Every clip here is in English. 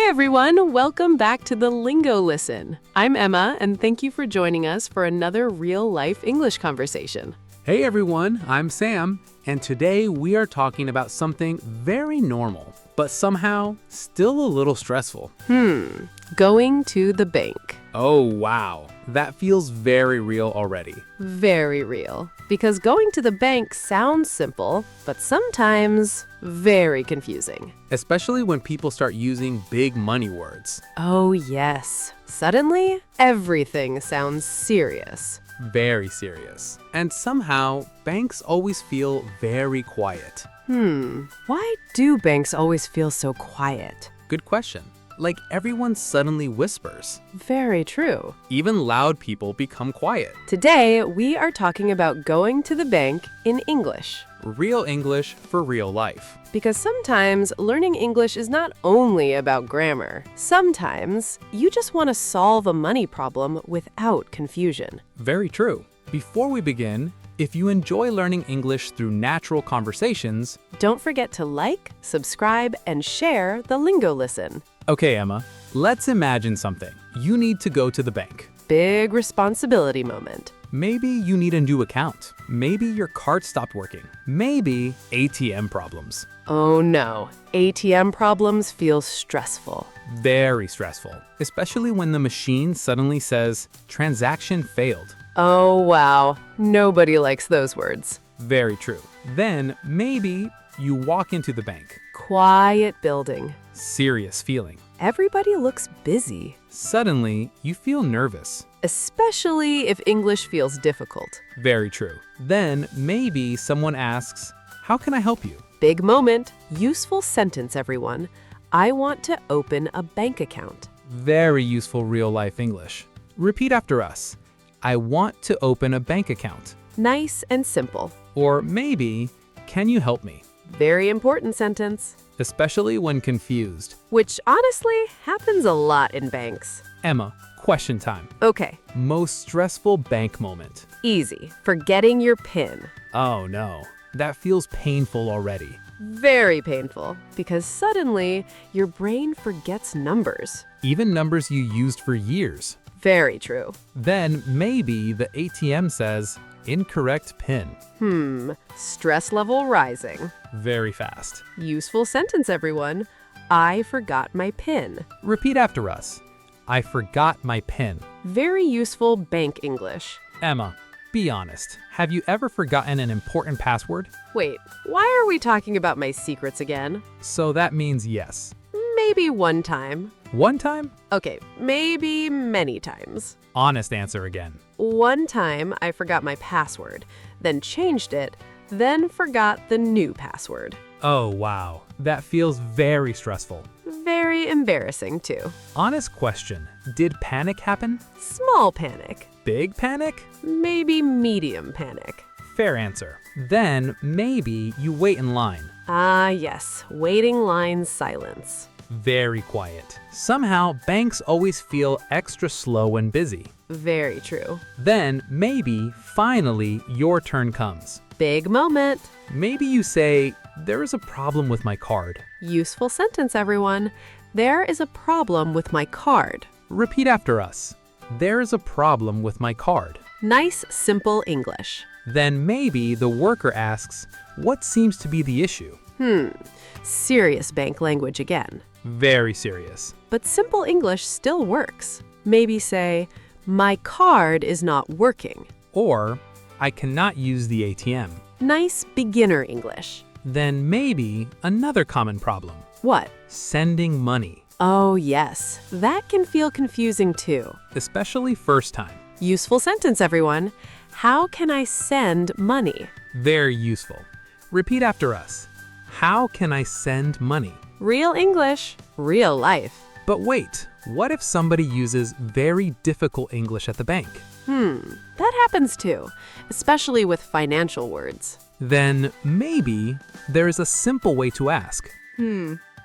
everyone, welcome back to the Lingo Listen. I'm Emma, and thank you for joining us for another real-life English conversation. Hey everyone, I'm Sam, and today we are talking about something very normal, but somehow still a little stressful. Going to the bank. Oh wow, that feels very real already. Very real. Because going to the bank sounds simple, but sometimes very confusing. Especially when people start using big money words. Oh yes. Suddenly, everything sounds serious. Very serious. And somehow, banks always feel very quiet. Why do banks always feel so quiet? Good question. Like everyone suddenly whispers. Very true. Even loud people become quiet. Today, we are talking about going to the bank in English. Real English for real life. Because sometimes learning English is not only about grammar. Sometimes you just want to solve a money problem without confusion. Very true. Before we begin, if you enjoy learning English through natural conversations, Don't forget to like, subscribe, and share the Lingo Listen. okay, Emma, let's imagine something. You need to go to the bank. Big responsibility moment. Maybe you need a new account. Maybe your card stopped working. Maybe ATM problems. Oh no, ATM problems feel stressful. Very stressful, especially when the machine suddenly says, transaction failed. Oh wow, nobody likes those words. Very true. Then maybe you walk into the bank. Quiet building. Serious feeling. Everybody looks busy, Suddenly, you feel nervous. especially if English feels difficult. Very true. Then maybe someone asks, how can I help you? Big moment, useful sentence, everyone. I want to open a bank account. Very useful real-life English. Repeat after us. I want to open a bank account. Nice and simple. Or maybe, can you help me? Very important sentence, Especially when confused. which honestly happens a lot in banks. Emma, question time. Okay, Most stressful bank moment. easy. Forgetting your PIN. Oh no, that feels painful already. Very painful, because suddenly your brain forgets numbers. Even numbers you used for years. Very true. Then maybe the ATM says, incorrect PIN. Stress level rising. Very fast. Useful sentence, everyone. I forgot my PIN. Repeat after us. I forgot my PIN. Very useful bank English. Emma, be honest. Have you ever forgotten an important password? Wait, why are we talking about my secrets again? So that means yes. Maybe one time. One time? Okay, maybe many times. Honest answer again. One time I forgot my password, then changed it, then forgot the new password. Oh wow, that feels very stressful. Very embarrassing too. Honest question, did panic happen? Small panic. Big panic? Maybe medium panic. Fair answer. Then maybe you wait in line. Ah, yes, waiting line silence. Very quiet. Somehow, banks always feel extra slow and busy. Very true. Then maybe, finally, your turn comes. Big moment. Maybe you say, there is a problem with my card. Useful sentence, everyone. There is a problem with my card. Repeat after us. There is a problem with my card. Nice, simple English. Then maybe the worker asks, what seems to be the issue? Serious bank language again. Very serious. But simple English still works. Maybe say, my card is not working. Or, I cannot use the ATM. Nice beginner English. Then maybe another common problem. What? Sending money. Oh, yes. That can feel confusing too. Especially first time. Useful sentence, everyone. How can I send money? Very useful. Repeat after us. How can I send money? Real English, real life. But wait, what if somebody uses very difficult English at the bank? That happens too, especially with financial words. Then maybe there is a simple way to ask.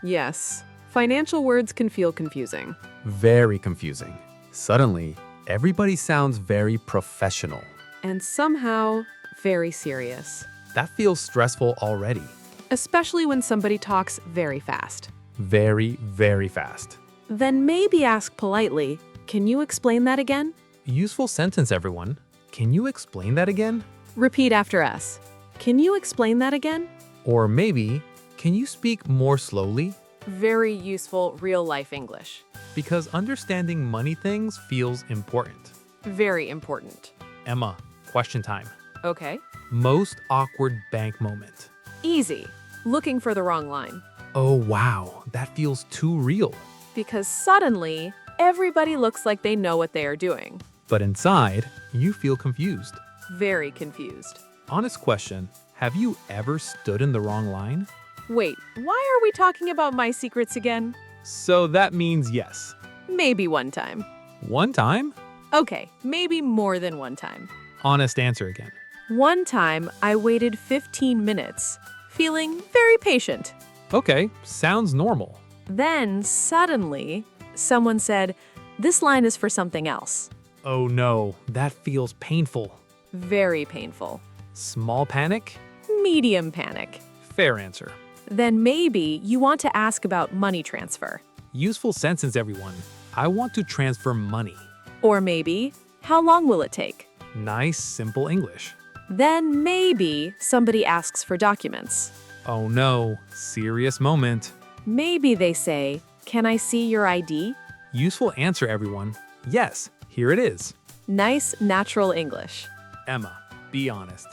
Yes. Financial words can feel confusing. Very confusing. Suddenly, everybody sounds very professional. And somehow, very serious. That feels stressful already. Especially when somebody talks very fast. Very, very fast. Then maybe ask politely, "Can you explain that again?" Useful sentence, everyone. Can you explain that again? Repeat after us. "Can you explain that again?" Or maybe, can you speak more slowly? Very useful real-life English. Because understanding money things feels important. Very important. Emma, question time. Okay. Most awkward bank moment. Easy. Looking for the wrong line. Oh wow, that feels too real. Because suddenly, everybody looks like they know what they are doing. But inside, you feel confused. Very confused. Honest question, have you ever stood in the wrong line? Wait, why are we talking about my secrets again? So that means yes. Maybe one time. One time? Okay, maybe more than one time. Honest answer again. One time, I waited 15 minutes, feeling very patient. Okay, sounds normal. Then, suddenly, someone said, "This line is for something else." Oh no, that feels painful. Very painful. Small panic? Medium panic. Fair answer. Then maybe you want to ask about money transfer. Useful sentence, everyone. I want to transfer money. Or maybe, how long will it take? Nice, simple English. Then maybe somebody asks for documents. Oh no, serious moment. Maybe they say, "Can I see your ID?" Useful answer, everyone. Yes, here it is. Nice, natural English. Emma, be honest.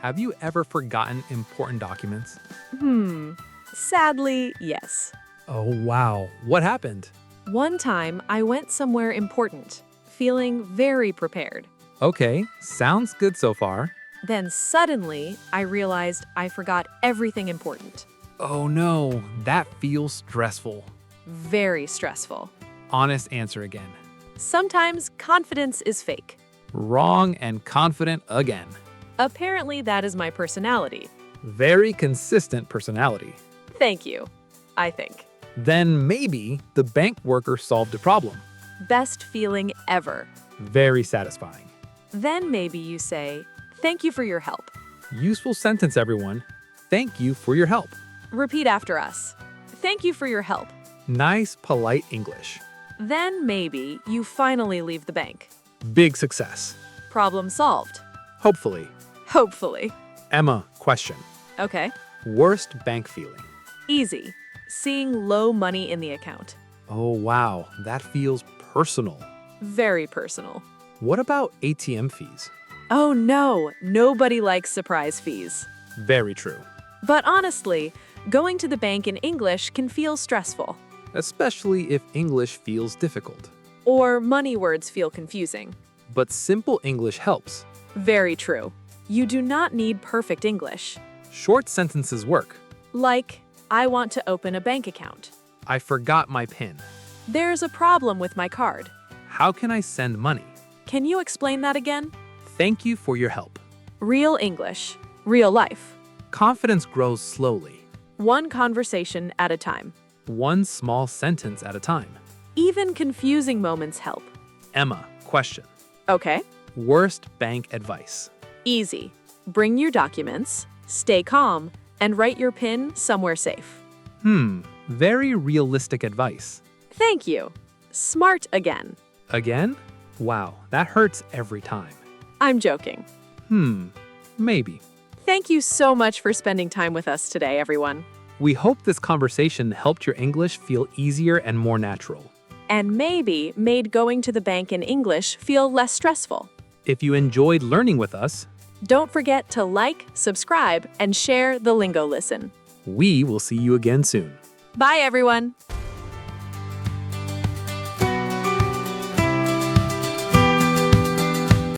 Have you ever forgotten important documents? Sadly, yes. Oh wow, what happened? One time, I went somewhere important, feeling very prepared. Okay, sounds good so far. Then suddenly, I realized I forgot everything important. Oh no, that feels stressful. Very stressful. Honest answer again. Sometimes confidence is fake. Wrong and confident again. Apparently, that is my personality. Very consistent personality. Thank you, I think. Then maybe the bank worker solved a problem. Best feeling ever. Very satisfying. Then maybe you say, "Thank you for your help." Useful sentence, everyone. Thank you for your help. Repeat after us. "Thank you for your help." Nice, polite English. Then maybe you finally leave the bank. Big success. Problem solved. Hopefully. Hopefully. Emma, question. Okay. Worst bank feeling. Easy. Seeing low money in the account. Oh wow, that feels personal. Very personal. What about ATM fees? Oh no, nobody likes surprise fees. Very true. But honestly, going to the bank in English can feel stressful. Especially if English feels difficult. Or money words feel confusing. But simple English helps. Very true. You do not need perfect English. Short sentences work. Like, "I want to open a bank account." I forgot my PIN. "There's a problem with my card." How can I send money? Can you explain that again? Thank you for your help. Real English. Real life. Confidence grows slowly. One conversation at a time. One small sentence at a time. Even confusing moments help. Emma, question. Okay. Worst bank advice. Easy. Bring your documents, stay calm, and write your PIN somewhere safe. Very realistic advice. Thank you. Smart again. Again? Wow, that hurts every time. I'm joking. Maybe. Thank you so much for spending time with us today, everyone. We hope this conversation helped your English feel easier and more natural. And maybe made going to the bank in English feel less stressful. If you enjoyed learning with us, Don't forget to like, subscribe, and share the Lingo Listen. we will see you again soon. Bye, everyone.